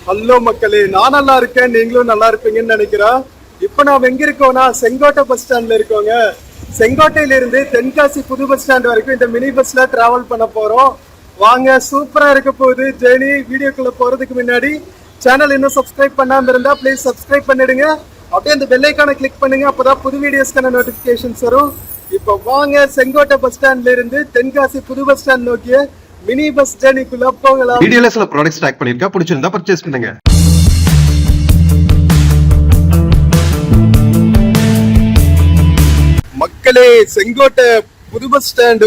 Hello மக்களே, நான் நல்லா இருக்கேன், நீங்களும் நல்லா இருப்பீங்கன்னு நினைக்கிறேன். இப்போ நாம் எங்க இருக்கோம்னா செங்கோட்டை பஸ் ஸ்டாண்ட்ல இருக்கோங்க. செங்கோட்டையில இருந்து தென்காசி புது பஸ் ஸ்டாண்ட் வரைக்கும் இந்த மினி பஸ்ல டிராவல் பண்ண போறோம். வாங்க, சூப்பரா இருக்க போகுது ஜேர்னி. வீடியோக்குள்ள போறதுக்கு முன்னாடி சேனல் இன்னும் சப்ஸ்கிரைப் பண்ணாம இருந்தா ப்ளீஸ் சப்ஸ்கிரைப் பண்ணிடுங்க. அப்படியே அந்த பெல் ஐகானை கிளிக் பண்ணுங்க, அப்பதான் புது வீடியோஸ்க்கான நோட்டிபிகேஷன்ஸ் வரும். இப்போ வாங்க, செங்கோட்டை பஸ் ஸ்டாண்ட்ல இருந்து தென்காசி புது பஸ் ஸ்டாண்ட் நோக்கிய மினி பஸ் ஜேர்னிக்குள்ள போகலாம். வீடியோல சில ப்ராடக்ட்ஸ் டாக் பண்ணிருக்கா, பிடிச்சிருந்தா பர்ச்சேஸ் பண்ணுங்க. மக்களே, செங்கோட்டை புது பஸ் ஸ்டாண்ட்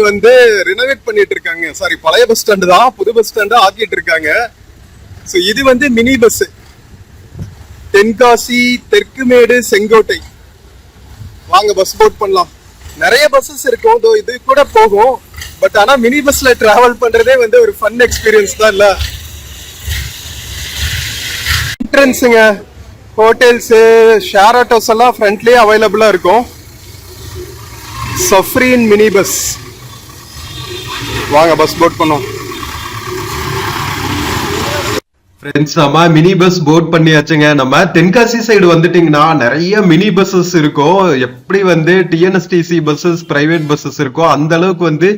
ரினோவேட் பண்ணிட்டு இருக்காங்க. சாரி, பழைய பஸ் ஸ்டாண்டு தான் புது பஸ் ஸ்டாண்டா ஆக்கிட்டு இருக்காங்க. ஸோ இது மினி பஸ் தென்காசி தெற்குமேடு செங்கோட்டை. வாங்க பஸ் போட் பண்ணலாம். நிறைய பஸ்ஸஸ் இருக்கும், இது கூட போகும். பட் ஆனா மினி பஸ்ல டிராவல் பண்றதே ஒரு ஃபன் எக்ஸ்பீரியன்ஸ் தான் இல்ல. என்ட்ரன்ஸுங்க, ஹோட்டல்ஸ், ஷேர் ஆட்டோஸ் எல்லாம் ஃப்ரண்ட்லயே அவைலபிளா இருக்கும். Safreen mini bus. வாங்க பஸ் போட் பண்ணோம். ஃப்ரெண்ட்ஸ், நம்ம மினி பஸ் போட் பண்ணியாச்சுங்க. நம்ம தென்காசி சைடு வந்துட்டீங்கன்னா நிறைய மினி பஸ்ஸஸ் இருக்கும். எப்படி டிஎன்எஸ்டிசி பஸ்ஸஸ், பிரைவேட் பஸ்ஸஸ் இருக்கோ அந்த அளவுக்கு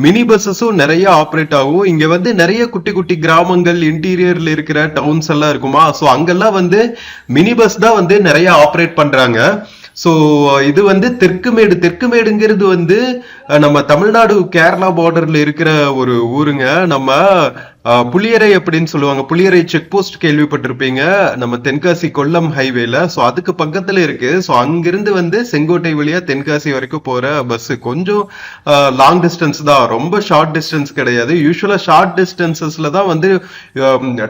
மினி பஸ்ஸஸும் நிறைய ஆப்ரேட் ஆகும். இங்க நிறைய குட்டி குட்டி கிராமங்கள், இன்டீரியர்ல இருக்கிற டவுன்ஸ் எல்லாம் இருக்குமா. ஸோ அங்கெல்லாம் மினி பஸ் தான் நிறைய ஆப்ரேட் பண்றாங்க. ஸோ இது தெற்குமேடுங்கிறது நம்ம தமிழ்நாடு கேரளா பார்டர்ல இருக்கிற ஒரு ஊருங்க. நம்ம புளியரை அப்படின்னு சொல்லுவாங்க. புளியரை செக் போஸ்ட் கேள்விப்பட்டிருப்பீங்க, நம்ம தென்காசி கொல்லம் ஹைவேல. ஸோ அதுக்கு பக்கத்துல இருக்கு. ஸோ அங்கிருந்து செங்கோட்டை வழியா தென்காசி வரைக்கும் போற பஸ் கொஞ்சம் லாங் டிஸ்டன்ஸ் தான், ரொம்ப ஷார்ட் டிஸ்டன்ஸ் கிடையாது. யூஸ்வலா ஷார்ட் டிஸ்டன்சஸ்ல தான்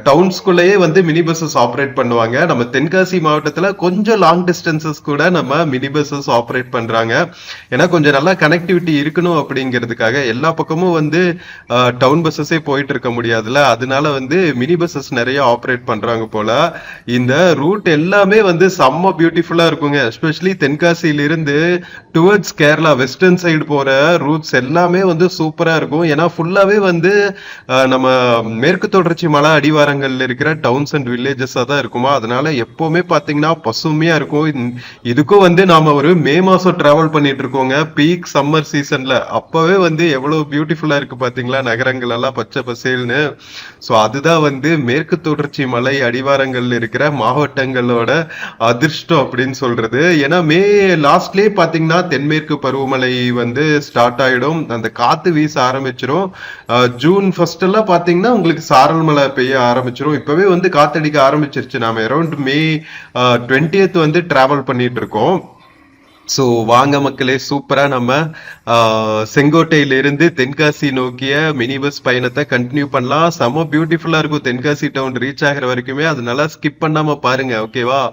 டவுன்ஸ்குள்ளேயே மினி பஸ்ஸஸ் ஆப்ரேட் பண்ணுவாங்க. நம்ம தென்காசி மாவட்டத்துல கொஞ்சம் லாங் டிஸ்டன்சஸ் கூட நம்ம மினி பஸ்ஸஸ் ஆப்ரேட் பண்றாங்க. ஏன்னா கொஞ்சம் நல்லா கனெக்டிவிட்டி இருக்கணும் அப்படிங்கிறதுக்காக. எல்லா பக்கமும் டவுன் பஸ்ஸஸே போயிட்டு இருக்க முடியாது, அதனால மினி பஸ்ஸஸ் நிறைய ஆப்ரேட் பண்றாங்க போல. இந்த ரூட் எல்லாமே செம்ம பியூட்டிஃபுல்லா இருக்குங்க. எஸ்பெஷலி தென்காசியில இருந்து டுவர்ட்ஸ் கேரளா வெஸ்டர்ன் சைடு போற ரூட்ஸ் எல்லாமே சூப்பரா இருக்கும். ஏன்னா ஃபுல்லாவே நம்ம மேற்கு தொடர்ச்சி மலை அடிவாரங்கள்ல இருக்கிற டவுன்ஸ் அண்ட் வில்லேஜஸா தான் இருக்குமா. அதனால எப்பவுமே பாத்தீங்கன்னா பசுமையா இருக்கும். இதுக்கும் நாம ஒரு மே மாசம் டிராவல் பண்ணிட்டு இருக்கோங்க, பீக் சம்மர் சீசன்ல. அப்பவே எவ்வளவு பியூட்டிஃபுல்லா இருக்கு பாத்தீங்களா, நகரங்கள் எல்லாம் பச்சை பசேல்னு. சோ அதுதான் மேற்கு தொடர்ச்சி மலை அடிவாரங்கள்ல இருக்கிற மாவட்டங்களோட அதிர்ஷ்டம் அப்படின்னு சொல்றது. ஏன்னா மே லாஸ்ட்லயே பாத்தீங்கன்னா தென்மேற்கு பருவமழை ஸ்டார்ட் ஆயிடும், அந்த காத்து வீச ஆரம்பிச்சிரும். ஜூன் ஃபர்ஸ்ட் எல்லாம் பாத்தீங்கன்னா உங்களுக்கு சாரல் மழை பெய்ய ஆரம்பிச்சிரும். இப்பவே காத்தடிக்க ஆரம்பிச்சிருச்சு. நாம அரௌண்ட் மே 20th டிராவல் பண்ணிட்டு இருக்கோம். ஸோ வாங்க மக்களே, சூப்பரா நம்ம செங்கோட்டையில இருந்து தென்காசி நோக்கிய மினி பஸ் பயணத்தை கண்டினியூ பண்ணலாம். செம பியூட்டிஃபுல்லா இருக்கும் தென்காசி டவுன் ரீச் ஆகிற வரைக்குமே. அதனால ஸ்கிப் பண்ணாம பாருங்க, ஓகேவா?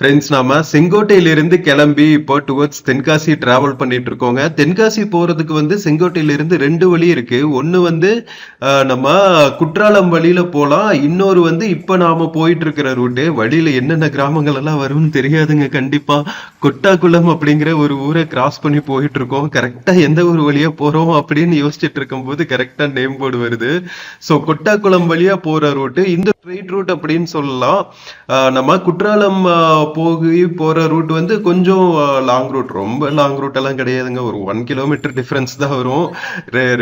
ஃப்ரெண்ட்ஸ், நாம செங்கோட்டையிலிருந்து கிளம்பி இப்போ டுவர்ட்ஸ் தென்காசி டிராவல் பண்ணிட்டு இருக்கோங்க. தென்காசி போறதுக்கு வந்து செங்கோட்டையிலிருந்து 2 வழி இருக்கு. ஒன்னு வந்து நம்ம குற்றாலம் வழியில போலாம், இன்னொரு வந்து இப்ப நாம போயிட்டு இருக்கிற ரூட்டு. வழியில என்னென்ன கிராமங்கள் எல்லாம் வரும்னு தெரியாதுங்க. கண்டிப்பா கொட்டாக்குளம் அப்படிங்கிற ஒரு ஊரை கிராஸ் பண்ணி போயிட்டு இருக்கோம். கரெக்டா எந்த ஒரு வழியா போறோம் அப்படின்னு யோசிச்சுட்டு இருக்கும் போது கரெக்டா நேம் போர்டு வருது. சோ கொட்டாக்குளம் வழியா போற ரூட்டு இந்த ஸ்ட்ரெயிட் ரூட் அப்படின்னு சொல்லலாம். நம்ம குற்றாலம் போற ரூட் வந்து கொஞ்சம் லாங் ரூட், ரொம்ப லாங் ரூட் எல்லாம் கிடையாதுங்க. ஒரு 1 கிலோமீட்டர் டிஃபரன்ஸ் தான் வரும்.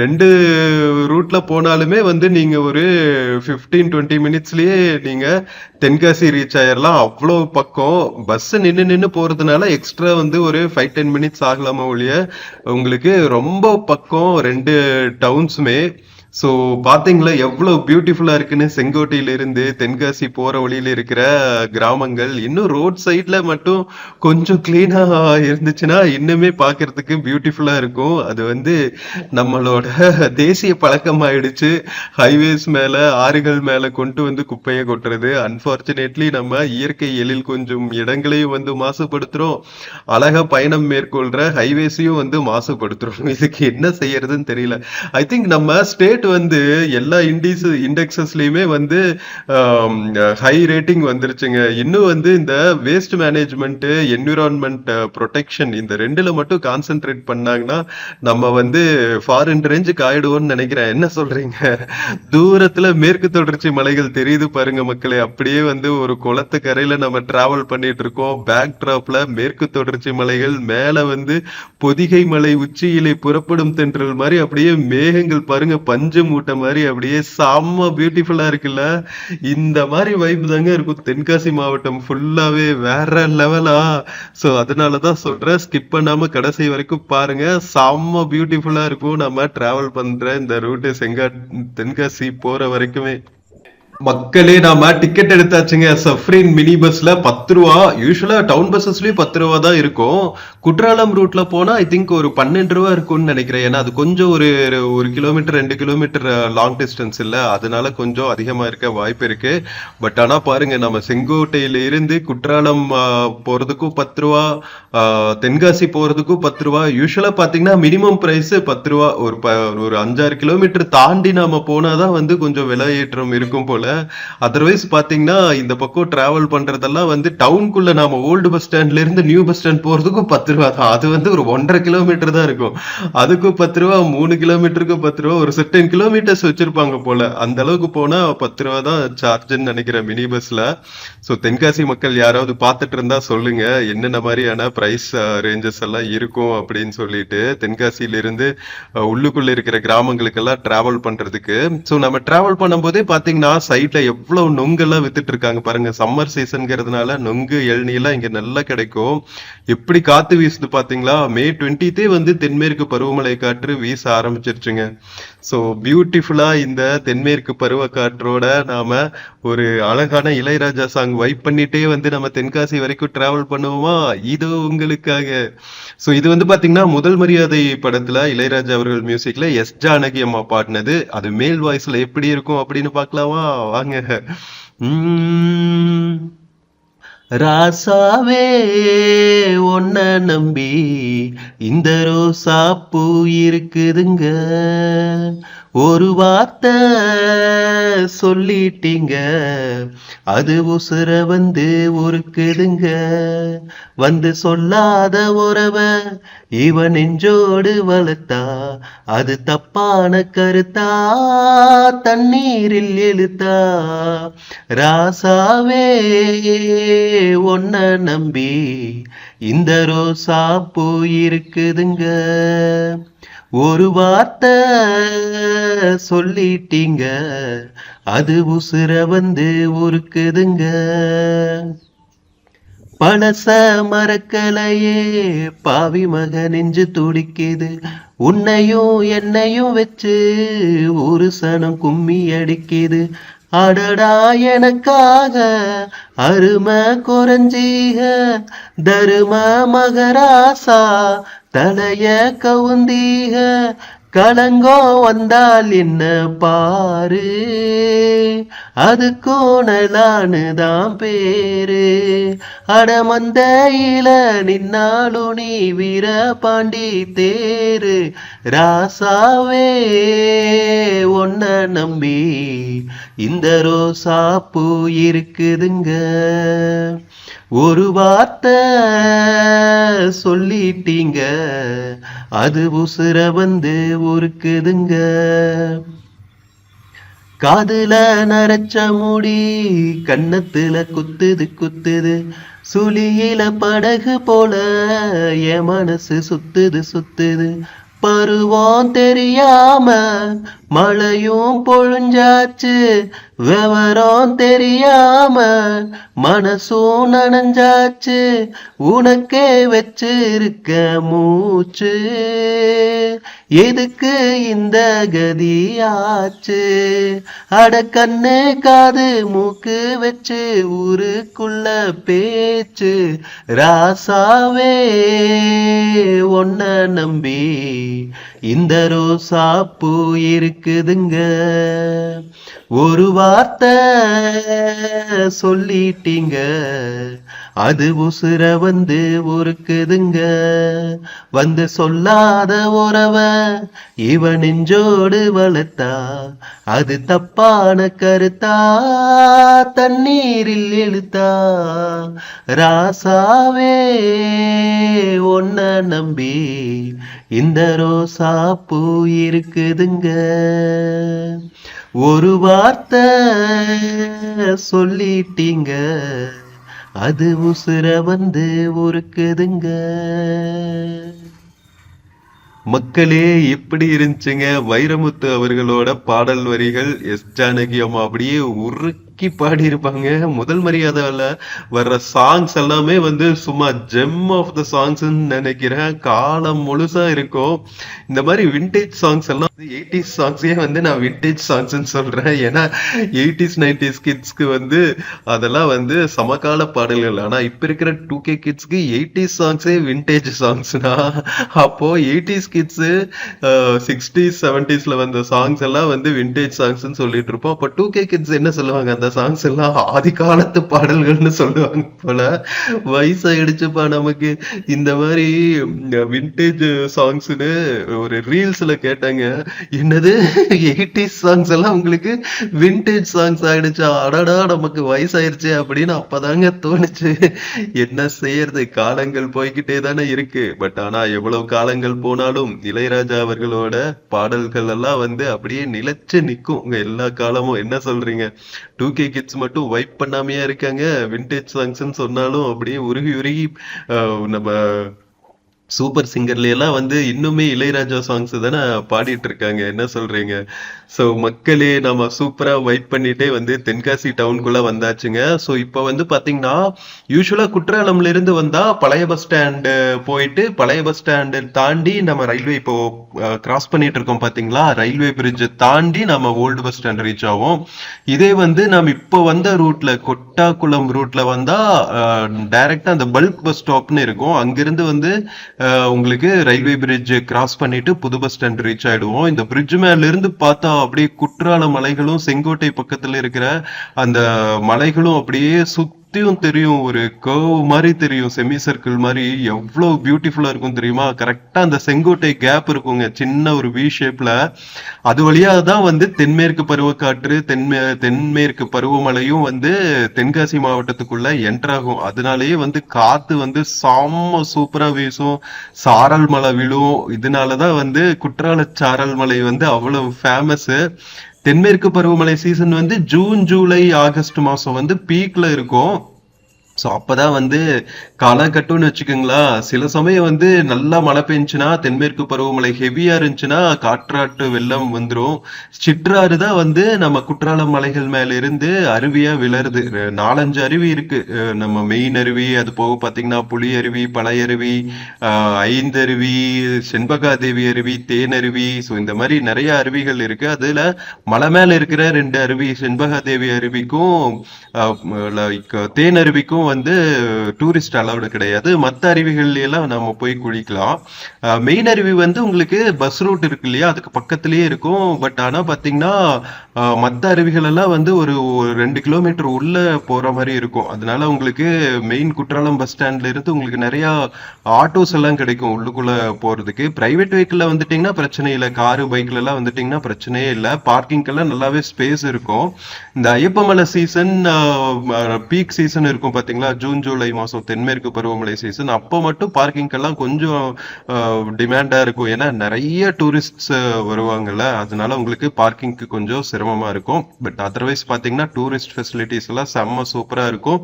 ரெண்டு ரூட்ல போனாலுமே வந்து நீங்க ஒரு 15-20 மினிட்ஸ்லயே நீங்க தென்காசி ரீச் ஆயிடலாம். அவ்வளோ பக்கம். பஸ் நின்னு போறதுனால எக்ஸ்ட்ரா வந்து ஒரு 5-10 மினிட்ஸ் ஆகலாமா ஒழிய உங்களுக்கு ரொம்ப பக்கம் 2 டவுன்ஸுமே. ஸோ பாத்தீங்களா எவ்வளவு பியூட்டிஃபுல்லா இருக்குன்னு. செங்கோட்டையில இருந்து தென்காசி போற வழியில இருக்கிற கிராமங்கள் இன்னும் ரோட் சைட்ல மட்டும் கொஞ்சம் கிளீனா இருந்துச்சுன்னா இன்னுமே பாக்குறதுக்கு பியூட்டிஃபுல்லா இருக்கும். அது வந்து நம்மளோட தேசிய பழக்கம் ஆயிடுச்சு. ஹைவேஸ் மேல ஆறுகள் மேல கொண்டு வந்து குப்பையை கொட்டுறது. அன்பார்ச்சுனேட்லி நம்ம இயற்கை எழில் கொஞ்சம் இடங்களையும் வந்து மாசுபடுத்துறோம், அழகா பயணம் மேற்கொள்ற ஹைவேஸையும் வந்து மாசுபடுத்துறோம். இதுக்கு என்ன செய்யறதுன்னு தெரியல. ஐ திங்க் நம்ம ஸ்டேட் வந்து எல்லா இண்டெக்ஸஸ்லயுமே வந்து ஹை ரேட்டிங் வந்துருச்சுங்க. இன்னும் வந்து இந்த வேஸ்ட் மேனேஜ்மெண்ட், என்விரான்மெண்ட் ப்ரொடெக்ஷன் இந்த ரெண்டுல மட்டும் கான்சென்ட்ரேட் பண்ணாங்கன்னா நம்ம வந்து ஃபாரின் ரேஞ்சுக்கு ஆயிடுவோம்னு நினைக்கிறேன். என்ன சொல்றீங்க? தூரத்துல மேற்கு தொடர்ச்சி மலைகள் தெரியுது பாருங்க மக்களே. அப்படியே வந்து ஒரு குளத்து கரையில நம்ம டிராவல் பண்ணிட்டு இருக்கோம். பேக் டிராப்ல மேற்கு தொடர்ச்சி மலைகள், மேல வந்து பொதிகை மலை உச்சியிலே புறப்படும் தென்றல் மாதிரி அப்படியே மேகங்கள் பாருங்க பஞ்சு மூட்டை மாதிரி அப்படியே செம்ம பியூட்டிஃபுல்லா இருக்குல்ல. இந்த மாதிரி வைப் தாங்க இருக்கும் தென்காசி மாவட்டம் ஃபுல்லாவே. வேற லெவலா. சோ அதனாலதான் சொல்றேன், ஸ்கிப் பண்ணாம கடைசி வரைக்கும் பாருங்க. செம்ம பியூட்டிஃபுல்லா இருக்கும் நம்ம டிராவல் பண்ற இந்த ரூட் தென்காசி போற வரைக்குமே. மக்களே, நாம டிக்கெட் எடுத்தாச்சுங்க. சஃப்ரின் மினி பஸ்ல 10 ரூபா. யூஸ்வலா டவுன் பஸ்ஸஸ்லயும் 10 ரூபா தான் இருக்கும். குற்றாலம் ரூட்ல போனா ஐ திங்க் ஒரு 12 ரூபா இருக்கும்னு நினைக்கிறேன். ஏன்னா அது கொஞ்சம் ஒரு கிலோமீட்டர் 2 கிலோமீட்டர் லாங் டிஸ்டன்ஸ் இல்ல, அதனால கொஞ்சம் அதிகமா இருக்க வாய்ப்பு இருக்கு. பட் ஆனா பாருங்க, நம்ம செங்கோட்டையில இருந்து குற்றாலம் போறதுக்கும் 10 ரூபா, தென்காசி போறதுக்கும் 10 ரூபா. யூஸ்வலா பாத்தீங்கன்னா மினிமம் பிரைஸ் 10 ரூபா. ஒரு 5-6 கிலோமீட்டர் தாண்டி நாம போனாதான் வந்து கொஞ்சம் விலை ஏற்றம் இருக்கும் போல. அதர்வைஸ் பாத்தீங்கன்னா இந்த பக்கம் டிராவல் பண்றதெல்லாம் வந்து டவுனுக்குள்ள நாம ஓல்டு பஸ் ஸ்டாண்ட்ல இருந்து நியூ பஸ் ஸ்டாண்ட் போறதுக்கும் 10 ரூபா தான். அது வந்து ஒரு 1.5 கிலோமீட்டர் தான் இருக்கும். அதுக்கும் 10 ரூபா, 3 கிலோமீட்டருக்கும் 10 ரூபா, ஒரு சர்டன் கிலோமீட்டர்ஸ் வச்சிருப்பாங்க போல. அந்த அளவுக்கு போனா 10 ரூபா தான் சார்ஜ்ன்னு நினைக்கிறேன் மினி பஸ்ல. சோ தென்காசி மக்கள் யாராவது பாத்துட்டு இருந்தா சொல்லுங்க, என்னென்ன மாதிரியான பிரைஸ் ரேஞ்சஸ் எல்லாம் இருக்கும் அப்படின்னு சொல்லிட்டு. தென்காசியில இருந்து உள்ளுக்குள்ள இருக்கிற கிராமங்களுக்கெல்லாம் டிராவல் பண்றதுக்கு. சோ நம்ம டிராவல் பண்ணும் போதே பாத்தீங்கன்னா சைட்ல எவ்வளவு நொங்கெல்லாம் வித்துட்டு இருக்காங்க பாருங்க. சம்மர் சீசன்ங்கிறதுனால நொங்கு, இளநீ எல்லாம் இங்க நல்லா கிடைக்கும். எப்படி காத்து வீசுது பாத்தீங்களா? மே 20 வந்து தென்மேற்கு பருவமழை காற்று வீச ஆரம்பிச்சிருச்சுங்க. சோ பியூட்டிஃபுல்லா இந்த தென்மேற்கு பருவ காற்றோட நாம ஒரு அழகான இளையராஜா சாங் வைப் பண்ணிட்டே வந்து நம்ம தென்காசி வரைக்கும் டிராவல் பண்ணுவோமா? இது உங்களுக்காக. சோ இது வந்து பாத்தீங்கன்னா முதல் மரியாதை படத்துல இளையராஜா அவர்கள் மியூசிக்ல எஸ் ஜானகி அம்மா பாடினது. அது மேல் வாய்ஸ்ல எப்படி இருக்கும் அப்படின்னு பாக்கலாமா? வாங்க. ராசாவே ஒன்ன நம்பி இந்த ரோசா பூ இருக்குதுங்க, ஒரு வார்த்தை சொல்லிட்டீங்க, அது உசுர வந்து உருக்குதுங்க, வந்து சொல்லாத உறவ இவன் நெஞ்சோடு வளர்த்தா, அது தப்பான கருத்தா, தண்ணீரில் எழுத்தா, ராசாவே ஒன்ன நம்பி இந்த ரோசா பூ இருக்குதுங்க, ஒரு வார்த்தை சொல்லிட்டீங்க, அது உசுர வந்து உருக்குதுங்க. பழச மறக்கலையே பாவி மக நெஞ்சு துடிக்குது, உன்னையும் என்னையும் வச்சு ஒரு சனம் கும்மி அடிக்குது. அடடா எனக்காக அருமை குறைஞ்சீக, தரும மகராசா தலைய கவுந்தீக, களங்கம் வந்தால் என்ன பாரு, அது கோணலான்னு தான் பேரு. அடமந்தையில நின்னாலும் நீ வீர பாண்டி தேரு. ராசாவே ஒன்ன நம்பி இந்த ரோசாப்பூ இருக்குதுங்க. ஒரு வார்த்தை சொல்லிட்டீங்க, அது உசுர வந்து உருக்குதுங்க. காதுல நரைச்ச முடி கன்னத்துல குத்துது குத்துது, சுழியில படகு போல என் மனசு சுத்துது சுத்துது. பருவம் தெரியாம மழையும் பொழிஞ்சாச்சு, விவரம் தெரியாம மனசும் நனைஞ்சாச்சு. உனக்கே வச்சிருக்க மூச்சு, எதுக்கு இந்த கதியாச்சு? அட கண்ணு காது மூக்கு வச்சு ஊருக்குள்ள பேச்சு. ராசாவே ஒன்ன நம்பி இந்த ரோசாப்பூ இருக்குதுங்க. ஒரு வார்த்தை சொல்லிட்டீங்க, அது உசுர வந்து உருக்குதுங்க. வந்து சொல்லாத உறவ இவ நெஞ்சோடு வளர்த்தா, அது தப்பான கருத்தா தண்ணீரில் இழுத்தா. ராசாவே ஒன்ன நம்பி இந்த ரோசாப்பூ இருக்குதுங்க. ஒரு வார்த்தை சொல்லிட்டீங்க, அது உசுர வந்து உருக்குதுங்க. மக்களே, எப்படி இருந்துச்சுங்க வைரமுத்து அவர்களோட பாடல் வரிகள்? எஸ் ஜானகி அம்மா அப்படியே உருக்கி பாடியிருப்பாங்க. முதல் மரியாதைல வர்ற சாங்ஸ் எல்லாமே வந்து சும்மா ஜெம் ஆஃப் த சாங்ஸ் நினைக்கிறேன். காலம் முழுசா இருக்கும். இந்த மாதிரி விண்டேஜ் சாங்ஸ் எல்லாம் 80s சாங்ஸே வந்து நான் விண்டேஜ் சாங்ஸ் சொல்றேன். ஏன்னா 80s 90s கிட்ஸ்க்கு வந்து அதெல்லாம் வந்து சமகால பாடல்கள். ஆனா இப்ப இருக்கிற 2K கிட்ஸ்க்கு 80s சாங்ஸே விண்டேஜ் சாங்ஸ்னா, அப்போ 80s கிட்ஸ் 60s 70sல வந்த சாங்ஸ் எல்லாம் வந்து விண்டேஜ் சாங்ஸ் சொல்லிட்டு இருப்போம். அப்ப 2K கிட்ஸ் என்ன சொல்லுவாங்க? அந்த சாங்ஸ் எல்லாம் ஆதி காலத்து பாடல்கள்னு சொல்லுவாங்க போல. வயசாயிடுச்சுப்பா நமக்கு. இந்த மாதிரி விண்டேஜ் சாங்ஸ்னு ஒரு ரீல்ஸ்ல கேட்டாங்க. என்னது 80s சாங்ஸ் எல்லாம் உங்களுக்கு விண்டேஜ் சாங்ஸ் ஆயிடுச்சா? அடடா, நமக்கு வயசாயிருச்சு அப்படின்னு அப்பதாங்க தோணுச்சு. என்ன செய்யறது, காலங்கள் போய்கிட்டே தானே இருக்கு. பட் ஆனா எவ்வளவு காலங்கள் போனாலும் இளையராஜா அவர்களோட பாடல்கள் எல்லாம் வந்து அப்படியே நிலைச்சு நிக்கும் உங்க எல்லா காலமும். என்ன சொல்றீங்க? 2K கிட்ஸ் மட்டும் வைப் பண்ணாமையா இருக்காங்க. விண்டேஜ் சாங்ஸ்ன்னு சொன்னாலும் அப்படியே உருகி உருகி நம்ம சூப்பர் சிங்கர்ல எல்லாம் வந்து இன்னுமே இளையராஜா சாங்ஸ் தானே பாடிட்டு இருக்காங்க. என்ன சொல்றீங்க? சோ மக்களே, நம்ம சூப்பரா வைப் பண்ணிட்டே வந்து தென்காசி டவுனுக்குள்ள வந்தாச்சுங்க. சோ இப்ப வந்து பாத்தீங்கன்னா யூஸ்வலா குற்றாலம்ல இருந்து வந்தா பழைய பஸ் ஸ்டாண்டு போயிட்டு பழைய பஸ் ஸ்டாண்டு தாண்டி நம்ம ரயில்வே இப்போ கிராஸ் பண்ணிட்டு இருக்கோம் பாத்தீங்களா, ரயில்வே பிரிட்ஜ் தாண்டி நம்ம ஓல்டு பஸ் ஸ்டாண்ட் ரீச் ஆகும். இதே வந்து நம்ம இப்போ வந்த ரூட்ல கொட்டாக்குளம் ரூட்ல வந்தா டைரக்டா அந்த பல்க் பஸ் ஸ்டாப்னு இருக்கும். அங்கிருந்து வந்து உங்களுக்கு ரயில்வே பிரிட்ஜ் கிராஸ் பண்ணிட்டு புது பஸ் ஸ்டாண்ட் ரீச் ஆயிடுவோம். இந்த பிரிட்ஜ் மேல இருந்து பார்த்தா அப்படியே குற்றால மலைகளும் செங்கோட்டை பக்கத்துல இருக்கிற அந்த மலைகளும் அப்படியே சுத்தியும் தெரியும். ஒரு கர்வ் மாதிரி தெரியும், செமி சர்க்கிள் மாதிரி. எவ்வளவு பியூட்டிஃபுல்லா இருக்கும் தெரியுமா? கரெக்டா அந்த செங்கோட்டை கேப் இருக்குங்க, சின்ன ஒரு வி ஷேப்ல. அது வழியா தான் வந்து தென்மேற்கு பருவக்காற்று தென்மேற்கு பருவமழையும் வந்து தென்காசி மாவட்டத்துக்குள்ள என்டர் ஆகும். அதனாலேயே வந்து காத்து வந்து செம்ம சூப்பரா வீசும், சாரல் மழை விழும். இதனாலதான் வந்து குற்றால சாரல் மலை வந்து அவ்வளவு ஃபேமஸ். தென்மேற்கு பருவமழை சீசன் வந்து ஜூன் ஜூலை ஆகஸ்ட் மாசம் வந்து பீக்ல இருக்கும். ஸோ அப்பதான் வந்து களை கட்டும்னு வச்சுக்கோங்களா. சில சமயம் வந்து நல்லா மழை பெஞ்சுன்னா தென்மேற்கு பருவமழை ஹெவியா இருந்துச்சுன்னா காற்றாட்டு வெள்ளம் வந்துடும். சிற்றாறு தான் வந்து நம்ம குற்றாலம் மலைகள் மேல இருந்து அருவியா விளருது. 4-5 அருவி இருக்கு. நம்ம மெயின் அருவி, அது போக பாத்தீங்கன்னா புலி அருவி, பழையருவி, ஐந்தருவி, செண்பகாதேவி அருவி, தேன் அருவி. ஸோ இந்த மாதிரி நிறைய அருவிகள் இருக்கு. அதுல மலை மேல இருக்கிற 2 அருவி, செண்பகாதேவி அருவிக்கும் தேன் அருவிக்கும் வந்து டூரிஸ்ட் அலௌடு கிடையாது. மற்ற அருவிகள்ல எல்லாம் நம்ம போய் குளிக்கலாம். மெயின் அருவி வந்து உங்களுக்கு பஸ் ரூட் இருக்கு இல்லையா, அதுக்கு பக்கத்திலேயே இருக்கும். பட் ஆனா பாத்தீங்கன்னா மற்ற அருவிகள் எல்லாம் வந்து ஒரு 2 கிலோமீட்டர் உள்ள போற மாதிரி இருக்கும். அதனால உங்களுக்கு மெயின் குற்றாலம் பஸ் ஸ்டாண்ட்ல இருந்து உங்களுக்கு நிறைய ஆட்டோஸ் எல்லாம் கிடைக்கும் உள்ளுக்குள்ள போறதுக்கு. பிரைவேட் வெஹிக்கிள்ல வந்துட்டீங்கன்னா பிரச்சனை இல்லை, காரு பைக்ல எல்லாம் வந்துட்டீங்கன்னா பிரச்சனையே இல்லை. பார்க்கிங்கெல்லாம் நல்லாவே ஸ்பேஸ் இருக்கும். இந்த ஐயப்பமலை சீசன், பீக் சீசன் இருக்கும் பாத்தீங்களா, ஜூன் ஜூலை மாசம் தென்மேற்கு பருவமழை சீசன், அப்போ மட்டும் பார்க்கிங்கெல்லாம் கொஞ்சம் டிமாண்டா இருக்கும். ஏன்னா நிறைய டூரிஸ்ட்ஸ் வருவாங்கல்ல, அதனால உங்களுக்கு பார்க்கிங்க்கு கொஞ்சம் சிரமமா இருக்கும். பட் அதர்வைஸ் பாத்தீங்கன்னா டூரிஸ்ட் ஃபெசிலிட்டிஸ் எல்லாம் செம்ம சூப்பரா இருக்கும்.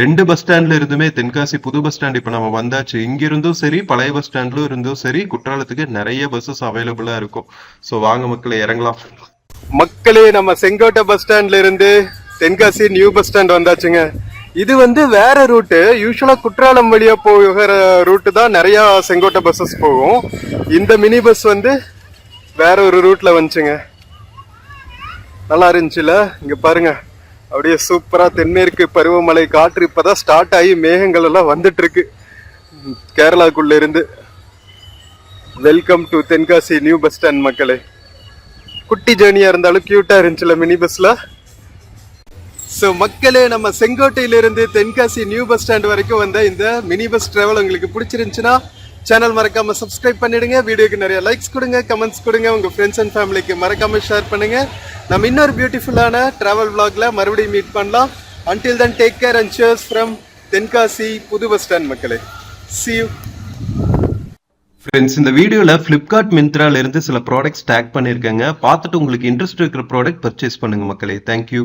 2 பஸ் ஸ்டாண்ட்ல இருந்துமே, தென்காசி புது பஸ் ஸ்டாண்ட் இப்ப நம்ம வந்தாச்சு, இங்க இருந்தும் சரி பழைய பஸ் ஸ்டாண்ட்ல இருந்தும் சரி குற்றாலத்துக்கு நிறைய பஸ்ஸஸ் அவைலபிளா இருக்கும். சோ வாங்க மக்களே, இறங்கலாம். மக்களே, நம்ம செங்கோட்டை பஸ் ஸ்டாண்ட்ல இருந்து தென்காசி நியூ பஸ் ஸ்டாண்ட் வந்தாச்சுங்க. இது வந்து வேற ரூட்டு. யூஸ்வலா குற்றாலம் வழியா போகிற ரூட்டு தான் நிறைய செங்கோட்டை பஸ்ஸஸ் போகும். இந்த மினி பஸ் வந்து வேற ஒரு ரூட்ல வந்துச்சுங்க. நல்லா இருந்துச்சுல. இங்க பாருங்க, அப்படியே சூப்பரா தென்மேற்கு பருவமழை காற்று இப்பதான் ஸ்டார்ட் ஆகி மேகங்கள் எல்லாம் வந்துட்டு இருக்கு கேரளாக்குள்ள இருந்து. Welcome to Tenkasi new bus stand மக்களே. குட்டி ஜேர்னியா இருந்தாலும் கியூட்டா இருந்துச்சுல மினி பஸ்ல. ஸோ மக்களே, நம்ம செங்கோட்டையிலிருந்து தென்காசி நியூ பஸ் ஸ்டாண்ட் வரைக்கும் வந்த இந்த மினி பஸ் டிராவல் உங்களுக்கு பிடிச்சிருந்துச்சுன்னா சேனல் மறக்காம சப்ஸ்கிரைப் பண்ணிடுங்க. வீடியோக்கு நிறைய லைக்ஸ் கொடுங்க, கமெண்ட்ஸ் கொடுங்க, உங்க ஃப்ரெண்ட்ஸ் அண்ட் ஃபேமிலிக்கு மறக்காம ஷேர் பண்ணுங்க. நம்ம இன்னொரு பியூட்டிஃபுல்லான டிராவல் vlogல மறுபடியும் மீட் பண்ணலாம். until then take care and cheers from Tenkasi புது பஸ் ஸ்டாண்ட் மக்களே. see you. ஃப்ரெண்ட்ஸ், இந்த வீடியோல பிளிப்கார்ட் மிந்த்ரால இருந்து சில ப்ராடக்ட்ஸ் டேக் பண்ணிருக்கேங்க. பார்த்துட்டு உங்களுக்கு இன்ட்ரெஸ்ட் இருக்கிற ப்ராடக்ட் பர்ச்சேஸ் பண்ணுங்க மக்களே. தேங்க்யூ.